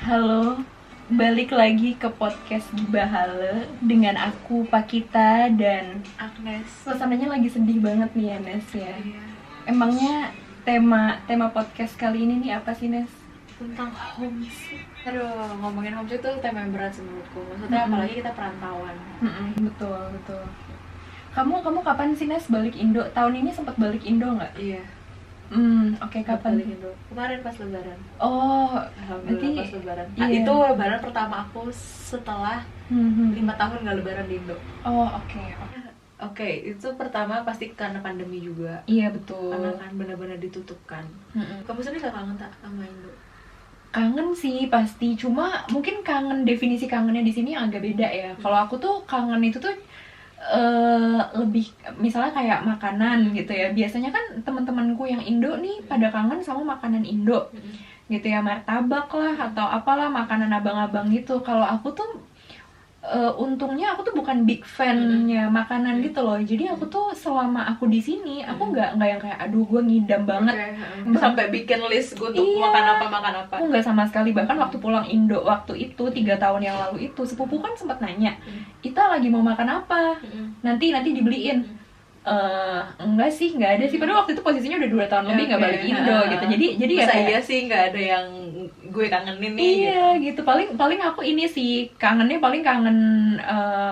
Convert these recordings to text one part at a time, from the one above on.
Halo, balik lagi ke podcast Gibahale dengan aku Pakita dan Agnes. suasananya lagi sedih banget nih ya Nes ya. Iya. Emangnya tema podcast kali ini nih apa sih Nes? Tentang homesick. Aduh, ngomongin homesick tuh tema yang berat sih menurutku. Maksudnya apalagi kita perantauan. Betul. Kamu kapan sih Nes balik Indo? Tahun ini sempat balik Indo nggak? Iya. Oke, kapan? Balik Indo. Kemarin pas lebaran. Oh, Alhamdulillah pas lebaran. iya. Itu lebaran pertama aku setelah 5 tahun gak lebaran di Indo. Oh, oke. Oke, itu pertama pasti karena pandemi juga. Iya betul. Karena kan benar-benar ditutupkan. Kamu sendiri gak kangen tak sama Indo? Kangen sih pasti, cuma mungkin definisi kangennya di sini agak beda ya. Kalau aku tuh kangen itu tuh lebih misalnya kayak makanan gitu ya. Biasanya kan teman-temanku yang Indo nih pada kangen sama makanan Indo gitu ya, martabak lah atau apalah makanan abang-abang gitu. Kalau aku tuh untungnya aku tuh bukan big fan-nya makanan gitu loh. Jadi aku tuh selama aku di sini aku nggak yang kayak aduh gue ngidam banget. Sampai bikin list gue untuk Iya. makan apa. Aku nggak sama sekali. Bahkan waktu pulang Indo waktu itu 3 tahun yang lalu itu sepupu kan sempat nanya, Ita lagi mau makan apa? Nanti dibeliin. Enggak sih, nggak ada sih. Padahal waktu itu posisinya udah 2 tahun lebih nggak balik Indo gitu. Jadi ya masa kayak, iya sih nggak ada yang gue kangenin nih iya gitu. Paling aku ini sih kangennya paling kangen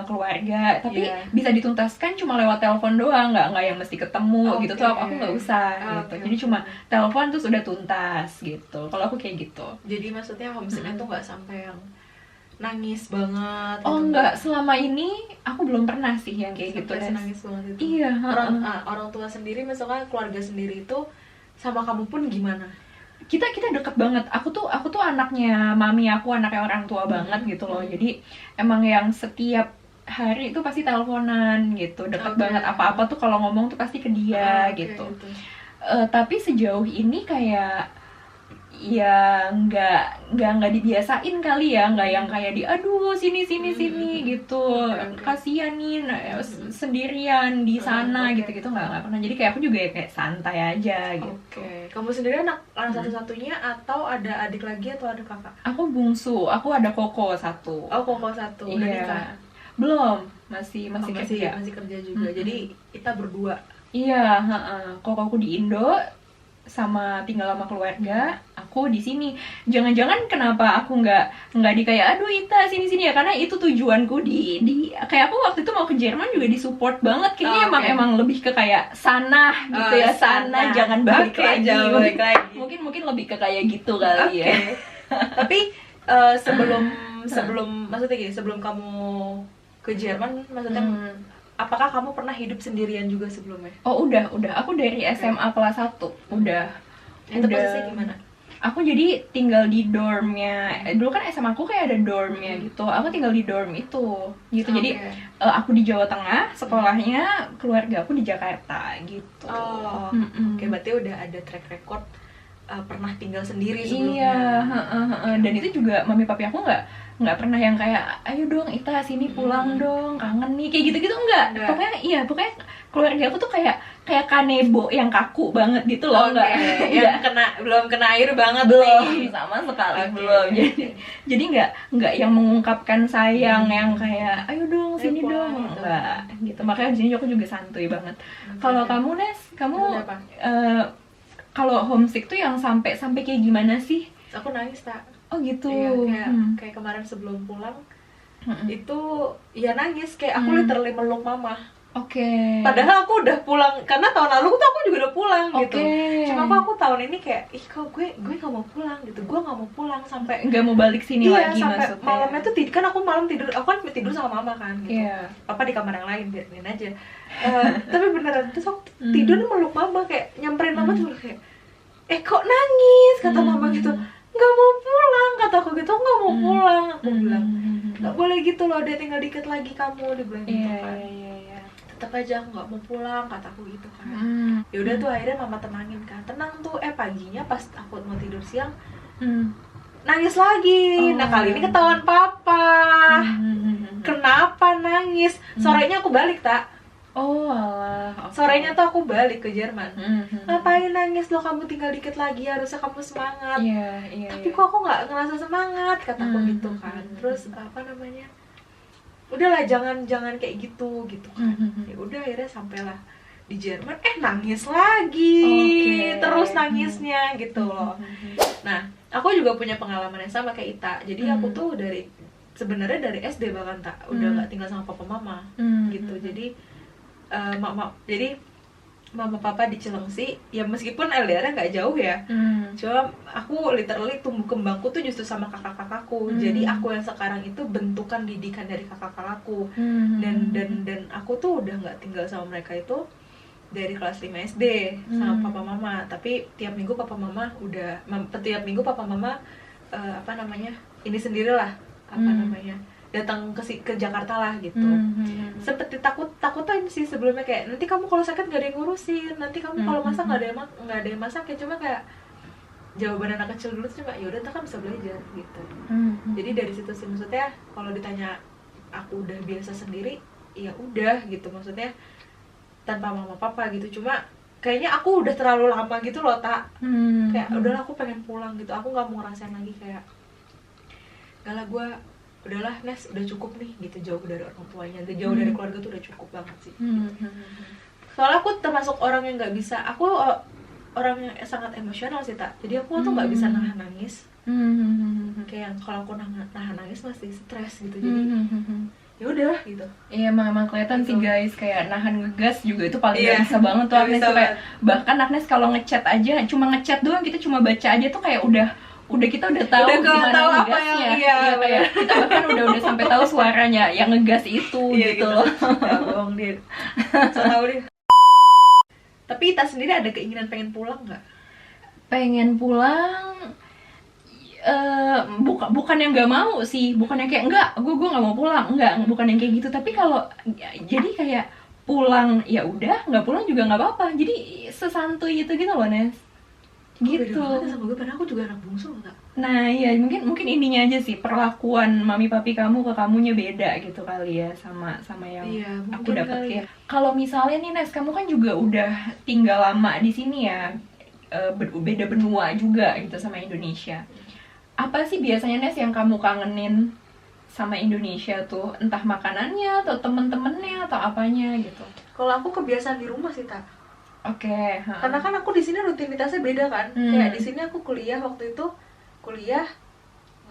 keluarga. Tapi Iya. bisa dituntaskan cuma lewat telepon doang, nggak yang mesti ketemu gitu tuh. Oke. Aku nggak usah gitu. Oke, Jadi oke. cuma telepon tuh sudah tuntas gitu. Kalau aku kayak gitu. Jadi maksudnya homesicknya tuh nggak sampai yang nangis banget Oh gitu. enggak, selama ini aku belum pernah sih yang kayak gitu. Sampai Nes. senangis banget itu. Iya, Orang tua sendiri, misalnya keluarga sendiri itu sama kamu pun gimana? kita deket banget. Aku tuh anaknya mami aku, anaknya orang tua banget gitu loh. Jadi emang yang setiap hari itu pasti teleponan gitu, deket Oke. banget. Apa-apa tuh kalau ngomong tuh pasti ke dia Oke, gitu. Tapi sejauh ini kayak ya nggak dibiasain kali ya, nggak yang kayak aduh sini gitu. Oke. Kasian nih sendirian di sana Oke. gitu nggak pernah. Jadi kayak aku juga ya kayak santai aja gitu. Oke. Kamu sendiri anak satu-satunya atau ada adik lagi atau ada kakak? Aku bungsu, aku ada koko satu. Oh, koko satu. Udah Iya. nikah? Belum, masih Oh, kerja. masih kerja juga. Jadi kita berdua. Iya, koko aku di Indo sama tinggal sama keluarga, aku di sini. Jangan-jangan kenapa aku nggak di kayak aduh Ita sini ya, karena itu tujuanku di kayak aku waktu itu mau ke Jerman juga disupport banget. Kayaknya Oke. emang lebih ke kayak sana gitu ya, sana jangan balik Oke, lagi. jangan balik lagi. Mungkin lebih ke kayak gitu kali ya. Tapi sebelum maksudnya gini, sebelum kamu ke Jerman, maksudnya apakah kamu pernah hidup sendirian juga sebelumnya? Oh udah. Aku dari SMA kelas 1 udah. Itu posisinya gimana? Aku jadi tinggal di dormnya. Dulu kan SMA aku kayak ada dormnya gitu. Aku tinggal di dorm itu gitu. Jadi aku di Jawa Tengah sekolahnya, keluarga aku di Jakarta gitu. Oh, oke, berarti udah ada track record pernah tinggal sendiri Iya, sebelumnya. dan itu juga mami papi aku nggak pernah yang kayak ayo dong Ita sini pulang dong, kangen nih kayak gitu enggak. Pokoknya keluarga aku tuh kayak kanebo yang kaku banget gitu loh. Oke, yang belum kena air banget Belum nih. sama sekali. Oke. Belum. Jadi nggak yang mengungkapkan sayang yang kayak ayo dong sini pulang dong, gitu. enggak gitu. Makanya di sini aku juga santuy banget. Kalau kamu Nes, kamu Kenapa? kalau homesick tuh yang sampai kayak gimana sih? Aku nangis tak? Oh gitu. Iya, kayak kemarin sebelum pulang itu ya nangis, kayak aku literally meluk mama. Oke. Padahal aku udah pulang, karena tahun lalu tuh aku juga udah pulang gitu. Oke. Cuma aku tahun ini kayak, kok gue gak mau pulang gitu. Gue gak mau pulang sampai nggak mau balik sini lagi sampai maksudnya. malamnya tuh kan aku malam tidur, aku kan tidur sama mama kan gitu. Iya. Papa di kamar yang lain, biarin aja. Tapi beneran terus aku tidur meluk mama, kayak nyamperin mama tuh kayak, kok nangis, kata mama gitu. Nggak mau pulang, kata aku gitu, nggak mau pulang. Aku bilang, nggak boleh gitu loh, dia tinggal dikit lagi kamu, dia bilang gitu kan. Iya. Tetap aja aku nggak mau pulang, kataku gitu kan. Ya udah tuh akhirnya mama tenangin kan, tenang tuh. Paginya pas aku mau tidur siang nangis lagi. Nah kali ini ketahuan papa. Kenapa nangis? Sorenya aku balik tak, Oh alah, oke. Sorenya tuh aku balik ke Jerman. Mhm. Ngapain nangis lo, kamu tinggal dikit lagi, harusnya kamu semangat. Iya, iya. Tapi iya. kok aku nggak ngerasa semangat, kataku gitu kan. Terus apa namanya, udahlah jangan kayak gitu kan. Ya udah, akhirnya sampailah di Jerman, nangis lagi. Oke. Terus nangisnya gitu loh. Nah, aku juga punya pengalaman yang sama kayak Ita. Jadi aku tuh sebenarnya dari SD bahkan udah nggak tinggal sama papa mama gitu. Jadi jadi mama papa di Cilengsi, ya meskipun LDR-nya nggak jauh ya, cuma aku literally tumbuh kembangku tuh justru sama kakak-kakakku. Jadi aku yang sekarang itu bentukan didikan dari kakak-kakakku. Dan aku tuh udah nggak tinggal sama mereka itu dari kelas 5 SD sama papa mama. Tapi tiap minggu papa mama apa namanya, ini sendirilah, apa namanya, datang ke Jakarta lah gitu. Seperti takutan sih sebelumnya, kayak nanti kamu kalau sakit nggak ada yang ngurusin, nanti kamu kalau masak nggak ada yang masak ya. Cuma kayak jawaban anak kecil dulu cuma ya udah, kita kan bisa belajar gitu. Jadi dari situ sih, maksudnya kalau ditanya aku udah biasa sendiri, ya udah gitu, maksudnya tanpa mama papa gitu. Cuma kayaknya aku udah terlalu lama gitu loh, kayak udahlah aku pengen pulang gitu. Aku nggak mau ngerasain lagi kayak gak lah, gue udahlah Nes, udah cukup nih gitu, jauh dari orang tuanya, jauh dari keluarga tuh udah cukup banget sih gitu. Soalnya aku termasuk orang yang nggak bisa, aku orang yang sangat emosional sih jadi aku tuh nggak bisa nahan nangis. Kayak kalau aku nahan nangis masih stres gitu. Jadi ya udah gitu. Iya, emang kelihatan gitu sih guys, kayak nahan ngegas juga itu paling Iya, gak bisa banget tuh nggak Agnes bisa tuh, kayak banget. bahkan Agnes kalau ngechat aja, cuma ngechat doang, kita cuma baca aja tuh kayak udah kita udah tahu Udah gimana tahu apa ngegasnya. yang- iya, Kayak kita bahkan udah sampai tahu suaranya yang ngegas itu gitu loh. Ya bohong dia, so tau dia. Tapi Ita sendiri ada keinginan pengen pulang nggak? Pengen pulang, bukan yang nggak mau sih, bukan yang kayak enggak, gue nggak mau pulang, enggak, bukan yang kayak gitu. Tapi kalau jadi kayak pulang ya udah, nggak pulang juga nggak apa-apa. Jadi sesantuy gitu loh Nes, gitu. Beda banget sama gue, padahal aku juga anak bungsu nggak? Nah iya, mungkin ininya aja sih, perlakuan mami papi kamu ke kamunya beda gitu kali ya, sama yang Iya, aku mungkin dapat kali. ya. Kalau misalnya nih Nes, kamu kan juga udah tinggal lama di sini ya, beda benua juga gitu sama Indonesia. Apa sih biasanya Nes yang kamu kangenin sama Indonesia tuh? Entah makanannya atau temen-temennya atau apanya gitu. Kalau aku kebiasaan di rumah sih Oke. karena kan aku di sini rutinitasnya beda kan. Kayak di sini aku kuliah, waktu itu kuliah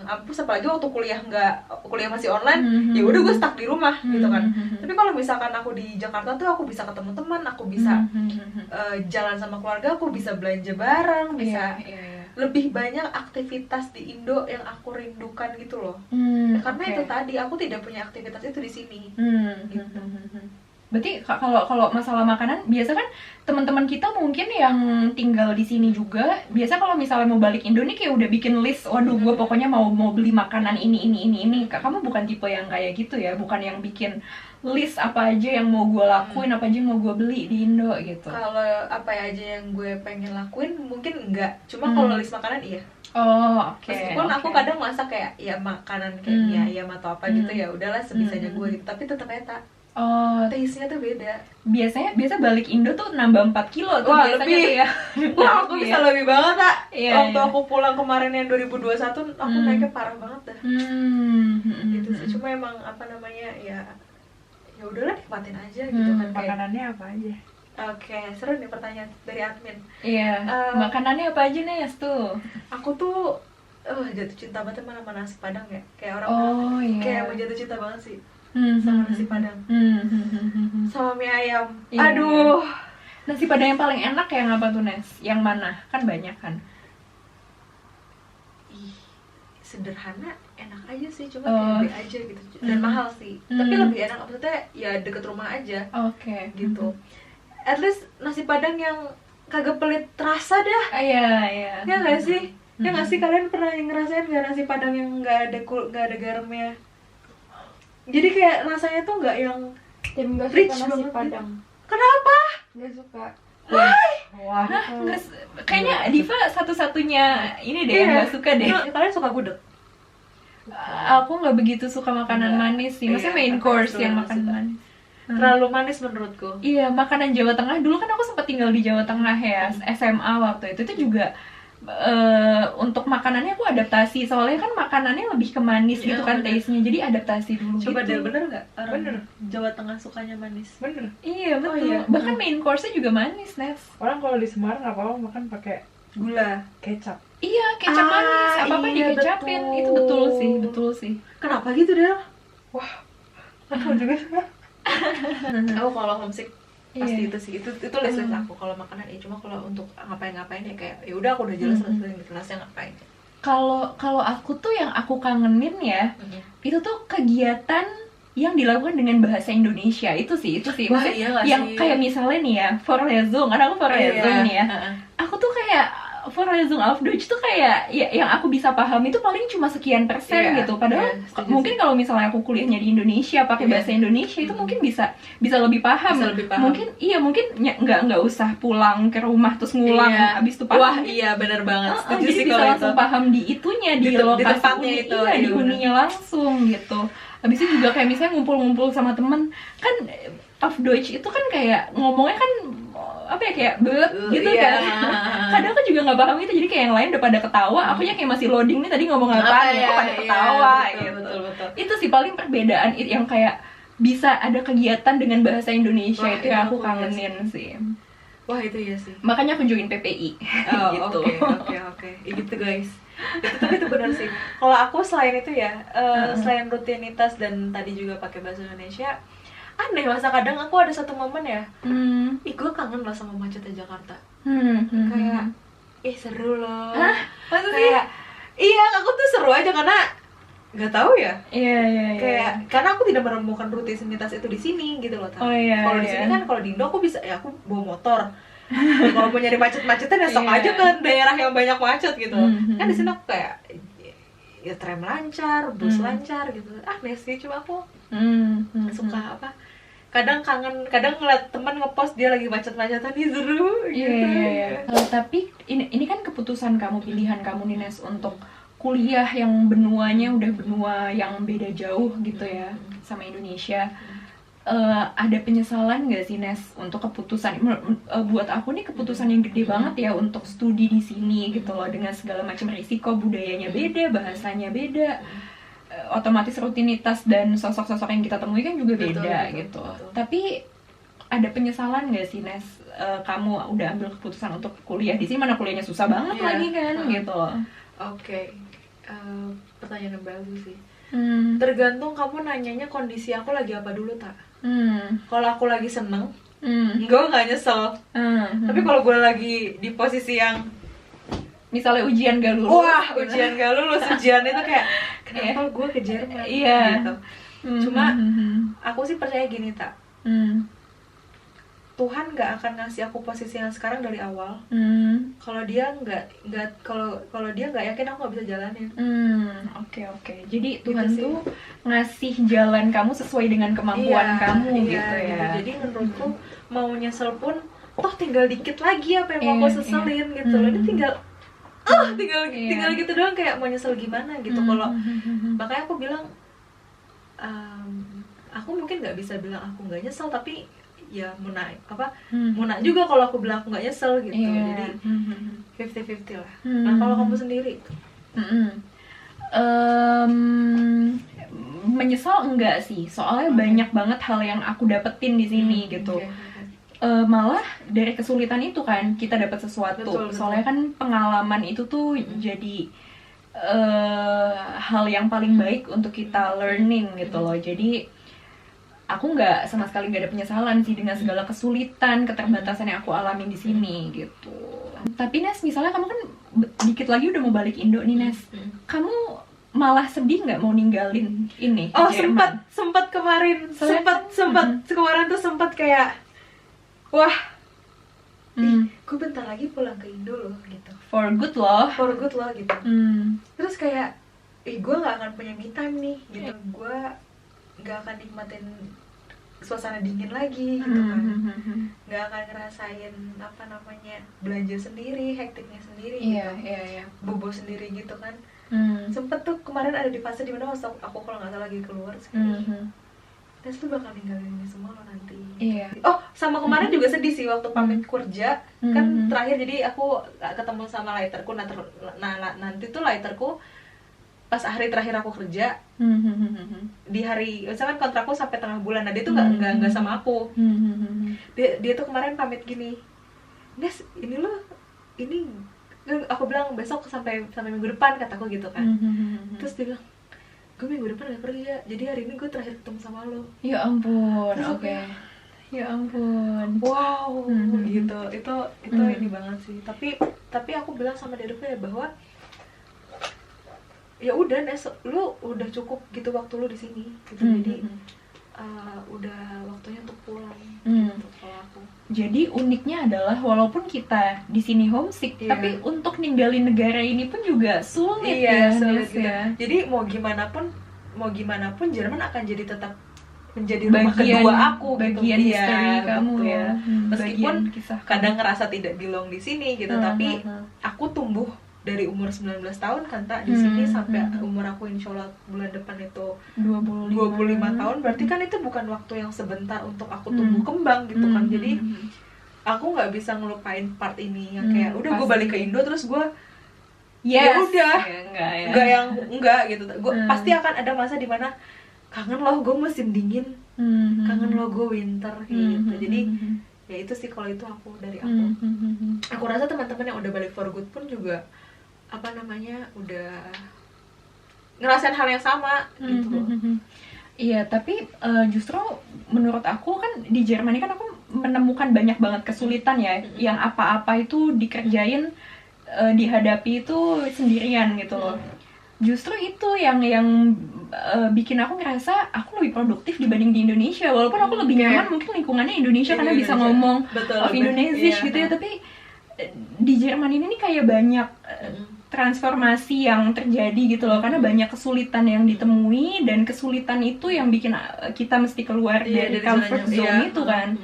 ngampus, apalagi waktu kuliah masih online, ya udah gue stuck di rumah gitu kan. Tapi kalau misalkan aku di Jakarta tuh aku bisa ketemu teman, aku bisa jalan sama keluarga, aku bisa belanja bareng, bisa lebih banyak aktivitas di Indo yang aku rindukan gitu loh. Karena itu tadi aku tidak punya aktivitas itu di sini. Gitu. Berarti kalau masalah makanan, biasa kan teman-teman kita mungkin yang tinggal di sini juga, biasa kalau misalnya mau balik Indo nih kayak udah bikin list, waduh gue pokoknya mau beli makanan ini. Kamu bukan tipe yang kayak gitu ya, bukan yang bikin list apa aja yang mau gue lakuin, apa aja yang mau gue beli di Indo gitu. Kalau apa aja yang gue pengen lakuin mungkin enggak, cuma kalau list makanan iya. Oh, oke. Meskipun aku kadang masak kayak ya makanan kayak mie ayam atau apa gitu, ya udahlah sebisanya gue gitu, tapi tetap aja taste-nya tuh beda. Biasa balik Indo tuh nambah 4 kilo tuh. Wah, biasanya lebih. tuh ya. Wah, aku bisa lebih banget Iya, waktu iya. aku pulang kemarin yang 2021, aku naiknya parah banget dah. Gitu sih. Cuma emang apa namanya, ya udahlah nikmatin aja gitu kan. Kayak, Makanannya apa aja? oke, seru nih pertanyaan dari admin. Iya, makanannya apa aja Nes tuh? Aku tuh jatuh cinta banget sama nasi padang ya. Kayak orang iya. kayak mau jatuh cinta banget sih sama nasi padang. Sama mie ayam. Iya. Aduh. Nasi padang yang paling enak yang apa tuh Nes? Yang mana? Kan banyak kan? Ih, sederhana, enak aja sih, cuma Oh. kayak B aja gitu. Dan mahal sih. Tapi lebih enak maksudnya ya deket rumah aja Oke. gitu. At least nasi padang yang kagak pelit terasa dah. Iya. Ya nggak sih? Ya nggak sih, kalian pernah ngerasain nggak nasi padang yang nggak ada garamnya? Jadi kayak rasanya tuh nggak yang Tim gak rich suka nasi banget padang. kenapa? Gak suka. Wah. Hah, kayaknya Diva satu-satunya ini deh yang Iya. nggak suka deh. Kalian suka gudeg? Aku nggak begitu suka makanan manis sih. Maksudnya Iya, main aku course juga yang nggak makan suka. manis. terlalu manis menurutku. Iya, makanan Jawa Tengah dulu kan aku sempat tinggal di Jawa Tengah ya, SMA waktu itu juga untuk makanannya aku adaptasi, soalnya kan makanannya lebih ke manis Iya, gitu kan bener. taste-nya, jadi adaptasi dulu Coba gitu. deh, bener nggak orang Bener. Jawa Tengah sukanya manis? Bener. Iya betul, iya. bahkan main course-nya juga manis, Nes. Orang kalau di Semarang apa-apa makan pakai Gula. kecap. Iya, kecap manis, apa-apa iya, dikecapin, betul. itu betul sih. Kenapa gitu Del? Aku juga sih. Aku kalau homesick pasti Iya. itu sih, itu list aku kalau makanan ya. Cuma kalau untuk ngapain ya kayak ya udah aku udah jelas kelasnya ngapain. Kalau aku tuh yang aku kangenin ya, itu tuh kegiatan yang dilakukan dengan bahasa Indonesia itu sih. Wah, Maksudnya iya nggak yang sih? kayak misalnya nih ya, Vorlesung, kan aku Vorlesung nih ya. Aku tuh kayak Vorlesung auf Deutsch tuh kayak ya, yang aku bisa paham itu paling cuma sekian persen Iya, gitu. Padahal iya, setuju mungkin sih. kalau misalnya aku kuliahnya di Indonesia pakai Iya. bahasa Indonesia itu mungkin bisa lebih paham. Bisa lebih paham. Mungkin nggak usah pulang ke rumah terus ngulang Iya. abis itu paham. Wah, iya benar banget. Setuju Jadi sih bisa kalau itu. langsung paham di itunya, di Di lokasi tempatnya uni, itu, iya, iya, di bener. uninya langsung gitu. Habis itu juga kayak misalnya ngumpul-ngumpul sama temen, kan auf Deutsch itu kan kayak ngomongnya kan apa ya, kayak belek gitu iya. kan. Kadang aku juga nggak paham itu, jadi kayak yang lain udah pada ketawa, akunya kayak masih loading nih tadi ngomong apa ya, kok pada ketawa gitu. betul. Itu sih paling perbedaan yang kayak bisa ada kegiatan dengan bahasa Indonesia. Wah, itu yang itu aku aku iya kangenin sih. Wah, itu ya sih. Makanya aku join PPI. Oh, gitu. oke. Ya gitu guys. Tapi itu benar sih. Kalau aku selain itu ya, selain rutinitas dan tadi juga pakai bahasa Indonesia, aneh masa kadang aku ada satu momen ya, ih gue kangen loh sama macetnya Jakarta. Kayak, ih seru loh. Masa sih? Kayak, iya aku tuh seru aja karena nggak tahu ya. Iya. Kayak karena aku tidak menemukan rutinitas itu di sini gitu loh. Oh, iya, Kalau di iya. sini kan kalau di Indo aku bisa ya aku bawa motor. Kalau mau nyari macet-macetan ya sok Iya. aja ke daerah yang banyak macet gitu. Mhm. Kan di sini aku kayak ya tram lancar, bus lancar gitu. Aneh sih, cuma aku suka apa? Kadang kadang ngeliat teman ngepost dia lagi macet-macetan, ih seru gitu. Iya. Tapi ini kan keputusan kamu, pilihan kamu nih Nes, untuk kuliah yang benuanya udah benua yang beda jauh gitu ya sama Indonesia. Ada penyesalan nggak sih Nes untuk keputusan? Buat aku nih keputusan yang gede banget ya untuk studi di sini gitu loh, dengan segala macam risiko, budayanya beda, bahasanya beda, otomatis rutinitas dan sosok-sosok yang kita temui kan juga beda gitu. Tapi ada penyesalan nggak sih Nes, kamu udah ambil keputusan untuk kuliah di sini, mana kuliahnya susah banget Iya. lagi kan gitu loh. Oke. Pertanyaan yang bagus sih. Tergantung kamu nanyanya kondisi aku lagi apa dulu, tak? Kalau aku lagi seneng, gue nggak nyesel. Tapi kalau gue lagi di posisi yang Misalnya ujian gak lulus, wah gitu. ujian gak lulus, ujian itu kayak kenapa gue ke Jerman Iya. gitu. Cuma aku sih percaya gini, tak, Tuhan nggak akan ngasih aku posisi yang sekarang dari awal kalau dia nggak kalau dia nggak yakin aku nggak bisa jalanin. Oke. Jadi Tuhan Gitu sih. tuh ngasih jalan kamu sesuai dengan kemampuan kamu gitu ya. Jadi menurutku mau nyesel pun toh tinggal dikit lagi apa yang mau Iya, aku seselin gitu loh. Ini tinggal Iya. tinggal gitu doang, kayak mau nyesel gimana gitu. Kalau makanya aku bilang aku mungkin nggak bisa bilang aku nggak nyesel, tapi ya muna juga kalau aku bilang aku nggak nyesel gitu. Iya. Jadi 50-50 lah. Nah kalau kamu sendiri Menyesal enggak sih, soalnya banyak banget hal yang aku dapetin di sini gitu. Malah dari kesulitan itu kan kita dapat sesuatu. Betul. Soalnya kan pengalaman itu tuh jadi hal yang paling baik untuk kita learning gitu loh. Jadi aku nggak sama sekali nggak ada penyesalan sih dengan segala kesulitan, keterbatasan yang aku alami di sini gitu. Tapi Nes, misalnya kamu kan dikit lagi udah mau balik Indo nih Nes, kamu malah sedih nggak mau ninggalin ini? Oh Jerman? sempat kemarin kemarin tuh sempat kayak wah gue bentar lagi pulang ke Indo loh gitu, For good loh. for good loh gitu. Terus kayak gue nggak akan punya me time nih gitu, gue nggak akan nikmatin suasana dingin lagi gitu kan, nggak akan ngerasain apa namanya belanja sendiri, hektiknya sendiri Iya. bobo sendiri gitu kan. Sempet tuh kemarin ada di fase dimana aku kalau nggak salah lagi keluar Nes tuh bakal ninggalin ini semua lo nanti. Iya. Oh, sama kemarin juga sedih sih waktu pamit kerja. Kan Hmm. terakhir jadi aku ketemu sama lighterku. Nanti tuh lighterku pas hari terakhir aku kerja di hari, misalkan kontrakku sampai tengah bulan. Nah dia tuh nggak sama aku. Dia tuh kemarin pamit gini, Nes ini lo ini, aku bilang besok sampai minggu depan kataku gitu kan. Terus dia bilang, gue minggu depan gak kerja, jadi hari ini gue terakhir ketemu sama lo. Ya ampun, Terus aku oke. Ya ampun. Wow, gitu. Itu Hmm. ini banget sih. Tapi aku bilang sama diriku ya bahwa ya udah Nes, lu udah cukup gitu waktu lu di sini gitu. Jadi udah waktunya untuk pulang gitu kalau aku. Jadi uniknya adalah walaupun kita di sini homesick, Iya. tapi untuk ninggalin negara ini pun juga sulit ya, sulit Nes, gitu. ya. Jadi mau gimana pun Jerman akan jadi tetap menjadi rumah Bagian kedua aku gitu. bagian Iya, history kamu betul. ya. Meskipun bagian kisah kamu. kadang ngerasa tidak belong di sini gitu, tapi aku tumbuh dari umur 19 tahun kan tak di sini sampai umur aku insya Allah bulan depan itu 25 tahun, berarti kan itu bukan waktu yang sebentar untuk aku tumbuh kembang gitu kan. Jadi aku nggak bisa ngelupain part ini yang kayak udah gue pasti. balik ke Indo terus gue Yes. ya udah Ya, enggak ya. nggak yang enggak gitu. Gue pasti akan ada masa dimana kangen loh gue musim dingin, kangen loh gue winter kayak gitu. Jadi ya itu sih kalau itu aku dari aku. Aku rasa teman-teman yang udah balik for good pun juga apa namanya udah ngerasain hal yang sama gitu loh. Iya, tapi justru menurut aku kan di Jerman ini kan aku menemukan banyak banget kesulitan ya, yang apa-apa itu dikerjain, dihadapi itu sendirian gitu loh. Justru itu yang bikin aku ngerasa aku lebih produktif dibanding di Indonesia, walaupun aku lebih nyaman mungkin lingkungannya Indonesia karena bisa ngomong Betul, of Indonesian iya. gitu ya, tapi di Jerman ini nih kayak banyak transformasi yang terjadi gitu loh, karena banyak kesulitan yang ditemui dan kesulitan itu yang bikin kita mesti keluar dari comfort zone itu kan.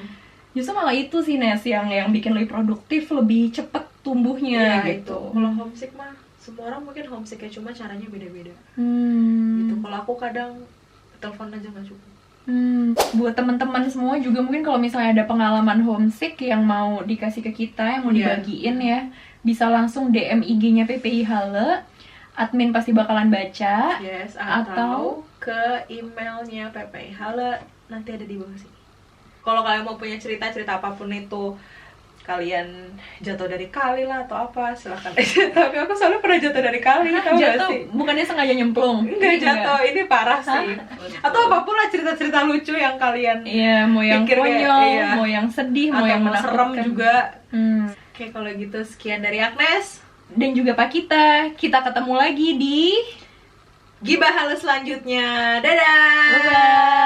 Justru malah itu sih Nes yang bikin lebih produktif, lebih cepet tumbuhnya gitu. Kalau homesick mah semua orang mungkin homesick ya, cuma caranya beda-beda. Gitu. Kalau aku kadang telepon aja nggak cukup. Buat teman-teman semua juga mungkin kalau misalnya ada pengalaman homesick yang mau dikasih ke kita, yang mau dibagiin ya, bisa langsung DM IG-nya PPI Halle, admin pasti bakalan baca. Yes, atau ke emailnya PPI Halle, nanti ada di bawah sini. Kalau kalian mau punya cerita-cerita apapun itu, kalian jatuh dari kali lah atau apa, silahkan aja. Tapi aku selalu pernah jatuh dari kali, tau gak Jatuh sih? bukannya sengaja nyemplung. Enggak Ini jatuh, ini parah sih. Atau apapun lah cerita-cerita lucu yang kalian Iya, mau yang pikir kayak, konyol, iya. mau yang sedih, mau atau yang mau serem menakutkan juga. Hmm. Oke, kalau gitu sekian dari Agnes. Dan juga Pak kita ketemu lagi di Gibah Halle selanjutnya. Dadah. Bye-bye.